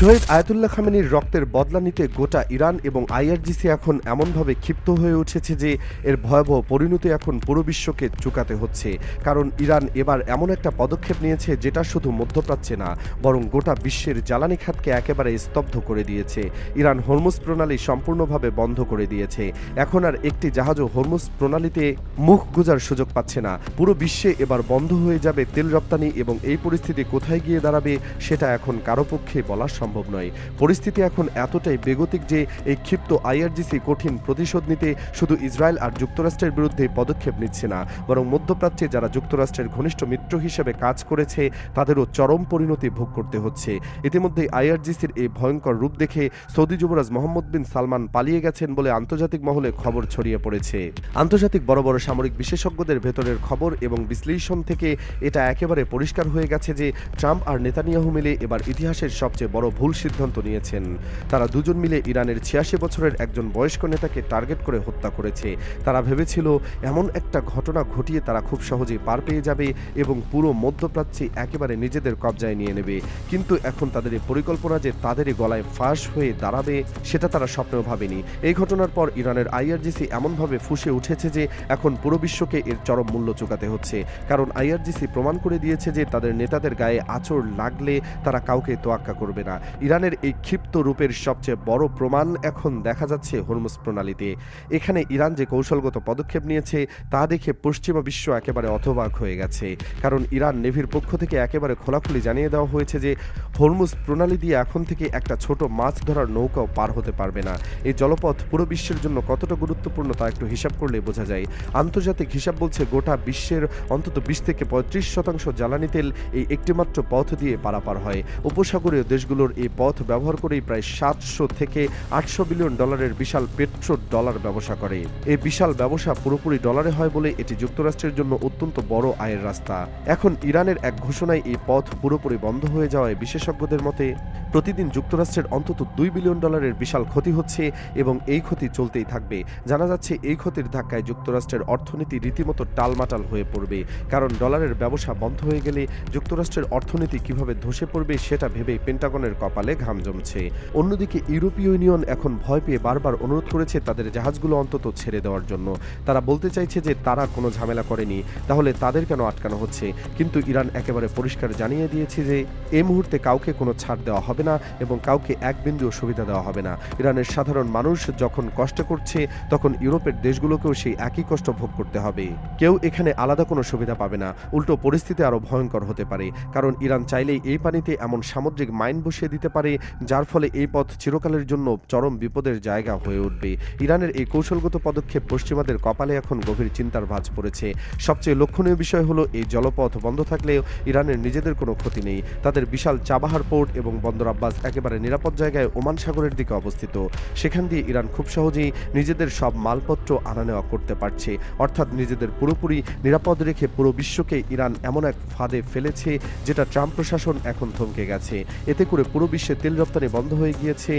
শহীদ Ayatollah খামেনির রক্তের বদলা নিতে গোটা ইরান এবং আইআরজিসি এখন এমনভাবে ক্ষিপ্ত হয়ে উঠেছে যে এর ভয়াবহ পরিণতি এখন পুরো বিশ্বকে চুকাতে হচ্ছে। কারণ ইরান এবার এমন একটা পদক্ষেপ নিয়েছে যেটা শুধু মধ্যপ্রাচ্যে না, বরং গোটা বিশ্বের জ্বালানি খাতকে একেবারে স্তব্ধ করে দিয়েছে। ইরান হরমুজ প্রণালী সম্পূর্ণভাবে বন্ধ করে দিয়েছে। এখন আর একটি জাহাজও হরমুজ প্রণালীতে মুখ গুজার সুযোগ পাচ্ছে না। পুরো বিশ্বে এবার বন্ধ হয়ে যাবে তেল রপ্তানি এবং এই পরিস্থিতি কোথায় গিয়ে দাঁড়াবে সেটা এখন কারো পক্ষে বলা সম্ভব নয়। পরিস্থিতি এখন এতটাই বেগতিক যে এই ক্ষিপ্ত আইআরজিসি কঠিন প্রতিশোধ নিতে শুধু ইসরায়েল আর যুক্তরাষ্ট্রের বিরুদ্ধে পদক্ষেপ নিচ্ছে না, বরং মধ্যপ্রাচ্যে যারা যুক্তরাষ্ট্রের ঘনিষ্ঠ মিত্র হিসেবে কাজ করেছে তাদেরও চরম পরিণতি ভোগ করতে হচ্ছে। ইতিমধ্যে আইআরজিসির এই ভয়ঙ্কর রূপ দেখে সৌদি যুবরাজ মোহাম্মদ বিন সালমান পালিয়ে গেছেন বলে আন্তর্জাতিক মহলে খবর ছড়িয়ে পড়েছে। আন্তর্জাতিক বড় বড় সামরিক বিশেষজ্ঞদের ভেতরের খবর এবং বিশ্লেষণ থেকে এটা একেবারে পরিষ্কার হয়ে গেছে যে ট্রাম্প আর নেতানিয়াহু মিলে এবার ইতিহাসের সবচেয়ে বড় ভুল সিদ্ধান্ত নিয়েছেন। তারা দুজন মিলে ইরানের ৮৬ বছরের একজন বয়স্ক নেতাকে টার্গেট করে হত্যা করেছে। তারা ভেবেছিল এমন একটা ঘটনা ঘটিয়ে তারা খুব সহজেই পার পেয়ে যাবে এবং পুরো মধ্যপ্রাচ্যে একেবারে নিজেদের কবজায় নিয়ে নেবে। কিন্তু এখন তাদের এই পরিকল্পনা যে তাদেরই গলায় ফাঁস হয়ে দাঁড়াবে সেটা তারা স্বপ্নেও ভাবেনি। এই ঘটনার পর ইরানের আইআরজিসি এমনভাবে ফুঁসে উঠেছে যে এখন পুরো বিশ্বকে এর চরম মূল্য চুকাতে হচ্ছে। কারণ আইআরজিসি প্রমাণ করে দিয়েছে যে তাদের নেতাদের গায়ে আঁচড় লাগলে তারা কাউকে তোয়াক্কা করবে না। ইরানের এই ক্ষিপ্ত রূপের সবচেয়ে বড় প্রমাণ এখন দেখা যাচ্ছে হরমুজ প্রণালীতে। এখানে ইরান যে কৌশলগত পদক্ষেপ নিয়েছে তা দেখে পশ্চিমা বিশ্ব একেবারে অথবাক হয়ে গেছে। কারণ ইরান নেভির পক্ষ থেকে একেবারে খোলাখুলি জানিয়ে দেওয়া হয়েছে যে হরমুজ প্রণালী দিয়ে এখন থেকে একটা ছোট মাছ ধরার নৌকাও পার হতে পারবে না। এই জলপথ পুরো বিশ্বের জন্য কতটা গুরুত্বপূর্ণ তা একটু হিসাব করলে বোঝা যায়। আন্তর্জাতিক হিসাব বলছে গোটা বিশ্বের অন্তত ২০ থেকে ৩৫% জ্বালানি তেল এই একটিমাত্র পথ দিয়ে পারাপার হয়। উপসাগরীয় দেশগুলোর এই পথ ব্যবহার করেই প্রায় ৭০০ থেকে ৮০০ বিলিয়ন ডলারের বিশাল পেট্রো ডলার ব্যবসা করে। এই বিশাল ব্যবসা পুরোপুরি ডলারে হয় বলে এটি যুক্তরাষ্ট্রের জন্য অত্যন্ত বড় আয়ের রাস্তা। এখন ইরানের এক ঘোষণায় এই পথ পুরোপুরি বন্ধ হয়ে যাওয়ায় বিশেষজ্ঞদের মতে প্রতিদিন যুক্তরাষ্ট্রের অন্তত $2 বিলিয়ন বিশাল ক্ষতি হচ্ছে এবং এই ক্ষতি চলতেই থাকবে। জানা যাচ্ছে এই ক্ষতির ধাক্কায় যুক্তরাষ্ট্রের অর্থনীতি রীতিমতো টালমাটাল হয়ে পড়বে। কারণ ডলারের ব্যবসা বন্ধ হয়ে গেলে যুক্তরাষ্ট্রের অর্থনীতি কিভাবে ধসে পড়বে সেটা ভেবেই পেন্টাগনের কপালে ঘাম জমছে। অন্যদিকে ইউরোপীয় ইউনিয়ন এখন ভয় পেয়ে বারবার অনুরোধ করেছে তাদের জাহাজগুলো অন্তত ছেড়ে দেওয়ার জন্য। তারা বলতে চাইছে যে তারা কোনো ঝামেলা করেনি, তাহলে তাদের কেন আটকানো হচ্ছে। কিন্তু ইরান একেবারে পরিষ্কার জানিয়ে দিয়েছে যে এই মুহূর্তে কাউকে কোনো ছাড় দেওয়া হবে না এবং কাউকে এক বিন্দুও সুবিধা দেওয়া হবে না। ইরানের সাধারণ মানুষ যখন কষ্ট করছে তখন ইউরোপের দেশগুলোকেও সেই একই কষ্ট ভোগ করতে হবে। কেউ এখানে আলাদা কোনো সুবিধা পাবে না, উল্টো পরিস্থিতি আরও ভয়ঙ্কর হতে পারে। কারণ ইরান চাইলেই এই পানিতে এমন সামুদ্রিক মাইন বসিয়ে দিতে পারে যার ফলে এই পথ চিরকালের জন্য চরম বিপদের জায়গা হয়ে উঠবে। ইরানের এই কৌশলগত পদক্ষেপ পশ্চিমাদের কপালে এখন গভীর চিন্তার ভাঁজ পড়েছে। সবচেয়ে লক্ষণীয় বিষয় হলো এই জলপথ বন্ধ থাকলেও ইরানের নিজেদের কোনো ক্ষতি নেই। তাদের বিশাল চাবাহার পোর্ট এবং বন্দর আব্বাস একেবারে নিরাপদ জায়গায় ওমান সাগরের দিকে অবস্থিত। সেখান দিয়ে ইরান খুব সহজেই নিজেদের সব মালপত্র আনা নেওয়া করতে পারছে। অর্থাৎ নিজেদের পুরোপুরি নিরাপদ রেখে পুরো বিশ্বকে ইরান এমন এক ফাঁদে ফেলেছে যেটা ট্রাম্প প্রশাসন এখন থমকে গেছে। এতে করে পুরো বিশ্বে তেল রপ্তানি বন্ধ হয়ে গিয়েছে।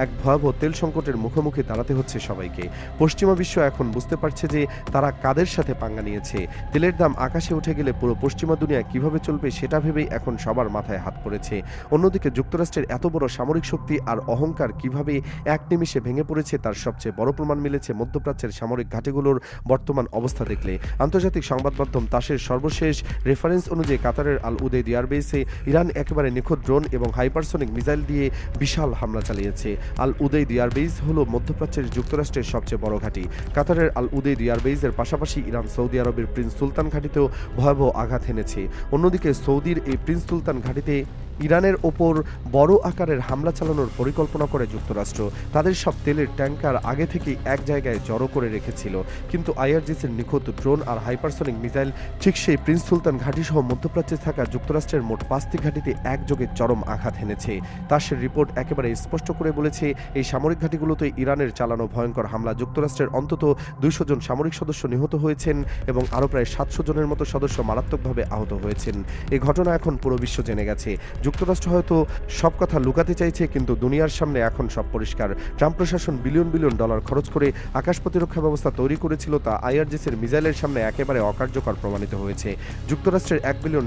এক ভয়াবহ তেল সংকটের মুখোমুখি দাঁড়াতে হচ্ছে সবাইকে। পশ্চিমা বিশ্ব এখন বুঝতে পারছে যে তারা কাদের সাথে পাঙ্গা নিয়েছে। তেলের দাম আকাশে উঠে গেলে পুরো পশ্চিমা দুনিয়া কিভাবে চলবে সেটা ভেবেই এখন সবার মাথায় হাত পড়েছে। অন্যদিকে যুক্তরাষ্ট্রের এত বড় সামরিক শক্তি আর অহংকার কিভাবে এক নিমিষে ভেঙে পড়েছে তার সবচেয়ে বড় প্রমাণ মিলেছে মধ্যপ্রাচ্যের সামরিক ঘাঁটিগুলোর বর্তমান অবস্থা দেখলে। আন্তর্জাতিক সংবাদ মাধ্যম তাসের সর্বশেষ রেফারেন্স অনুযায়ী কাতারের আল উদেইদ এয়ারবেসে ইরান একেবারে নিখুঁত ড্রোন এবং হাইপারসনিক মিসাইল দিয়ে বিশাল হামলা চালিয়েছে। আল উদেইদ এয়ারবেস হলো মধ্যপ্রাচ্যের যুক্তরাষ্ট্রের সবচেয়ে বড় ঘাঁটি। কাতারের আল উদেইদ এয়ারবেসের পাশাপাশি ইরান সৌদি আরবের প্রিন্স সুলতান ঘাঁটিতেও ভয়াবহ আঘাত এনেছে। অন্যদিকে সৌদির এই প্রিন্স সুলতান ঘাঁটিতে ইরানের ওপর বড় আকারের হামলা চালানোর পরিকল্পনা করে যুক্তরাষ্ট্র। তাদের সব তেলের ট্যাঙ্কার আগে থেকেই এক জায়গায় জড়ো করে রেখেছিল। কিন্তু আইআরজিসির নিখুঁত ড্রোন আর হাইপারসনিক মিসাইল ঠিক সেই প্রিন্স সুলতান ঘাঁটি সহ মধ্যপ্রাচ্যে থাকা যুক্তরাষ্ট্রের মোট ৫টি ঘাঁটিতে একযোগে চরম আঘাত এনেছে। তাসের রিপোর্ট একেবারে স্পষ্ট করে বলেছে এই সামরিক ঘাঁটিগুলোতে ইরানের চালানো ভয়ঙ্কর হামলা যুক্তরাষ্ট্রের অন্তত ২০০ জন সামরিক সদস্য নিহত হয়েছেন এবং আরও প্রায় ৭০০ জনের মতো সদস্য মারাত্মকভাবে আহত হয়েছেন। এই ঘটনা এখন পুরো বিশ্ব জেনে গেছে। যুক্তরাষ্ট্র হয়তো সব কথা লুকাতে চাইছে, কিন্তু দুনিয়ার সামনে এখন সব পরিষ্কার। ট্রাম্প প্রশাসন বিলিয়ন বিলিয়ন ডলার খরচ করে আকাশ প্রতিরক্ষা ব্যবস্থা তৈরি করেছিল, তা আইআরজিসির মিসাইলের সামনে একেবারে অকার্যকর প্রমাণিত হয়েছে। যুক্তরাষ্ট্রের $1 বিলিয়ন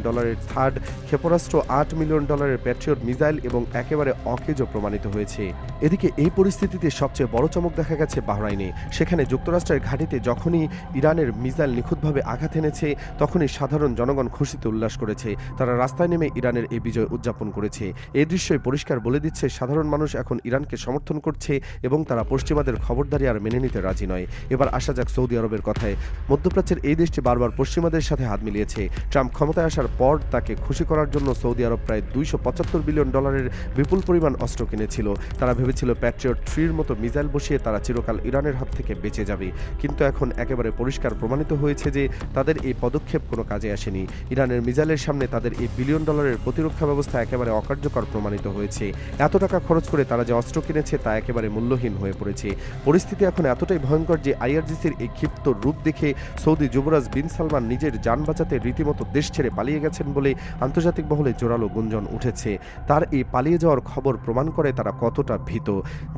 থার্ড ক্ষেপণাস্ত্র, $8 মিলিয়ন প্যাট্রিয়ট মিসাইল এবং একেবারে অকেজ প্রমাণিত হয়েছে। এদিকে এই পরিস্থিতিতে সবচেয়ে বড় চমক দেখা গেছে বাহরাইনে। সেখানে যুক্তরাষ্ট্রের ঘাঁটিতে যখনই ইরানের মিসাইল নিখুঁতভাবে আঘাত এনেছে, তখনই সাধারণ জনগণ খুশিতে উল্লাস করেছে। তারা রাস্তায় নেমে ইরানের এই বিজয় উদযাপন করেছে। এই দৃশ্যই পরিষ্কার বলে দিচ্ছে সাধারণ মানুষ এখন ইরানকে সমর্থন করছে এবং তারা পশ্চিমাদের খবরদারি আর মেনে নিতে রাজি নয়। এবার আসা যাক সৌদি আরবের কথায়। মধ্যপ্রাচ্যের এই দেশটি বারবার পশ্চিমাদের সাথে হাত মিলিয়েছে। ট্রাম্প ক্ষমতায় আসার পর তাকে খুশি করার জন্য সৌদি আরব প্রায় $275 বিলিয়ন বিপুল পরিমাণ অস্ত্র কিনেছিল। তারা ভেবেছিল প্যাট্রিয়ট 3-র মতো মিসাইল বসিয়ে তারা চিরকাল ইরানের হাত থেকে বেঁচে যাবে। কিন্তু এখন একেবারে পরিষ্কার প্রমাণিত হয়েছে যে তাদের এই পদক্ষেপ কোনো কাজে আসেনি। ইরানের মিসাইলের সামনে তাদের এই $1 বিলিয়ন প্রতিরক্ষা ব্যবস্থা একেবারে অকার্যকর প্রমাণিত হয়েছে। এত টাকা খরচ করে তারা যে অস্ত্র কিনেছে তা একেবারে মূল্যহীন হয়ে পড়েছে। পরিস্থিতি এখন এতটাই ভয়ঙ্কর যে আইআরজিসির এই ক্ষিপ্ত রূপ দেখে সৌদি যুবরাজ বিন সালমান নিজের যান বাঁচাতে রীতিমতো দেশ ছেড়ে পালিয়ে গেছেন বলে আন্তর্জাতিক মহলে জোরালো গুঞ্জন উঠেছে। তার এই পালিয়ে যাওয়ার খবর প্রমাণ করে তারা কতটা ভীত।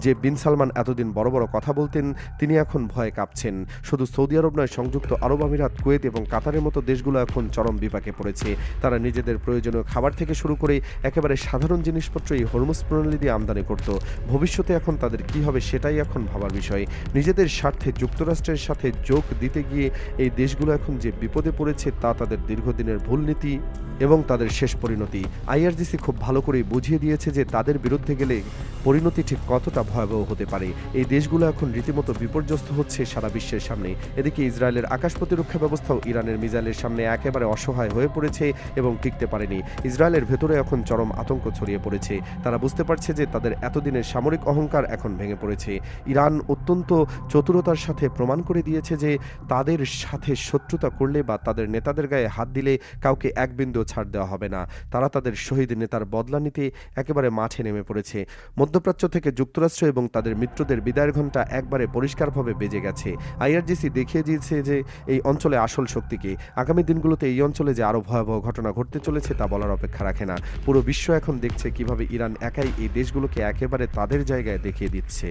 যে বিন সালমান এতদিন বড় বড় কথা বলতেন, তিনি এখন ভয়ে কাঁপছেন। শুধু সৌদি আরব নয়, সংযুক্ত আরব আমিরাত, কুয়েত এবং কাতারের মতো দেশগুলো এখন চরম বিপাকে পড়েছে। তারা নিজেদের প্রয়োজনীয় খাবার থেকে শুরু করে একেবারে সাধারণ জিনিসপত্র এই হরমুজ প্রণালী দিয়ে আমদানি করত। ভবিষ্যতে এখন তাদের কি হবে সেটাই এখন ভাবার বিষয়। নিজেদের স্বার্থে যুক্তরাষ্ট্রের সাথে যোগ দিতে গিয়ে এই দেশগুলো এখন যে বিপদে পড়েছে তা তাদের দীর্ঘদিনের ভুল নীতি এবং তাদের শেষ পরিণতি। আইআরজিসি খুব ভালো করেই বুঝিয়ে দিয়েছে যে তাদের বিরুদ্ধে গেলে পরিণতি ঠিক কতটা ভয়াবহ হতে পারে। এই দেশগুলো এখন রীতিমতো বিপর্যস্ত হচ্ছে সারা বিশ্বের সামনে। এদিকে ইসরায়েলের আকাশ প্রতিরক্ষা ব্যবস্থাও ইরানের মিসাইলের সামনে একেবারে অসহায় হয়ে পড়েছে এবং টিকতে পারেনি। ইসরায়েলের ভেতরে এখন চরম আতঙ্ক ছড়িয়ে পড়েছে। তারা বুঝতে পারছে যে তাদের এতদিনের সামরিক অহংকার এখন ভেঙে পড়েছে। ইরান অত্যন্ত চতুরতার সাথে প্রমাণ করে দিয়েছে যে তাদের সাথে শত্রুতা করলে বা তাদের নেতাদের গায়ে হাত দিলে কাউকে এক বিন্দু ছাড় দেওয়া হবে না। তারা তাদের শহীদ নেতার বদলা নিতে একেবারে মাঠে নেমে পড়েছে। মধ্যপ্রাচ্য থেকে যুক্তরাষ্ট্র এবং তাদের মিত্রদের বিদায়ের ঘণ্টা একবারে পরিষ্কারভাবে বেজে গেছে। আইআরজিসি দেখিয়ে দিয়েছে যে এই অঞ্চলে আসল শক্তিকে। আগামী দিনগুলোতে এই অঞ্চলে যে আরও ভয়াবহ ঘটনা ঘটতে চলেছে তা বলার অপেক্ষা রাখে না। পুরো বিশ্ব এখন দেখছে কিভাবে ইরান একাই এই দেশগুলোকে একেবারে তাদের জায়গায় দেখিয়ে দিচ্ছে।